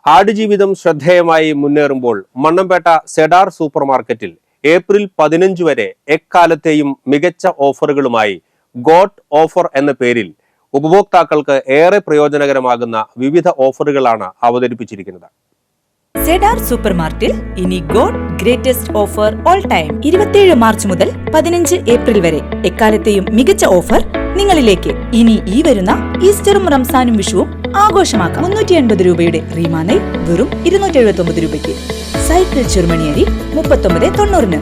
ആടുജീവിതം ശ്രദ്ധേയമായി മുന്നേറുമ്പോൾ Mannampetta cedar super മാർക്കറ്റിൽ April 15 വരെ എക്കാലത്തെയും മികച്ച ഓഫറുകളുമായി ഗോട്ട് ഓഫർ എന്ന പേരിൽ ഉപഭോക്താക്കൾക്ക് ഏറെ പ്രയോജനകരമാകുന്ന വിവിധ ഓഫറുകളാണ് അവതരിപ്പിച്ചിരിക്കുന്നത്. സെഡാർ സൂപ്പർ മാർക്കറ്റിൽ ഇനി God greatest offer all time 27 March മുതൽ 15 ഏപ്രിൽ വരെ എക്കാലത്തെയും മികച്ച ഓഫർ നിങ്ങളിലേക്ക്. ഇനി ഈ വരുന്ന ഈസ്റ്ററും റംസാനും വിഷുവും ആഘോഷമാക്കാം. 380 രൂപയുടെ റീമാനൈ വെറും 279 രൂപയ്ക്ക്, സൈക്കിൾ ചെറുമണിയരി 39.90,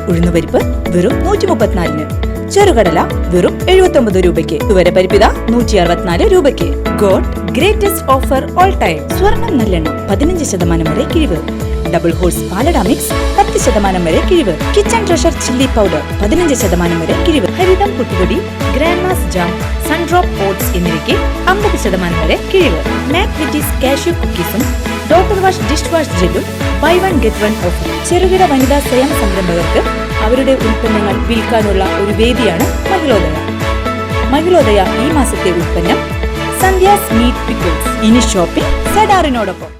ഉഴുന്നുപരിപ്പ് വെറും 134, ചെറുകടല വെറും 79 രൂപയ്ക്ക്, തുവരപ്പരിപ്പിത 164 രൂപയ്ക്ക്. God greatest offer all time. സ്വർണം നല്ലെണ്ണം 15% വരെ കിഴിവ്. ഡബിൾ ഹോൾസ് പാലട മിക്സ് 10% വരെ കിഴിവ്. കിച്ചൺ ട്രഷർ ചില്ലി പൗഡർ 15% വരെ കിഴിവ്. ഹരിതം പുട്ടുപൊടി, ഗ്രാൻഡ്മാസ് ജാം, സൺഡ്രോപ്പ് ഓട്സ് എന്നിവയ്ക്ക് 50% വരെ കിഴിവ്. മാക് വിറ്റീസ് കാഷ്യൂ കുക്കീസും ഡോക്ടർ വാഷ് ഡിഷ് വാഷ് ജെല്ലും ബൈ 1 ഗെറ്റ് 1 ഓഫർ. ചെറുകിട വനിതാ സ്വയം സംരംഭകർക്ക് അവരുടെ ഉൽപ്പന്നങ്ങൾ വിൽക്കാനുള്ള ഒരു വേദിയാണ് മഹിളോദയ. മഹിളോദയ ഈ മാസത്തെ ഉൽപ്പന്നം സന്ധ്യാസ് മീറ്റ് പിക്കിൾസ്. ഇനി ഷോപ്പിംഗ് സെഡാറിനോടൊപ്പം.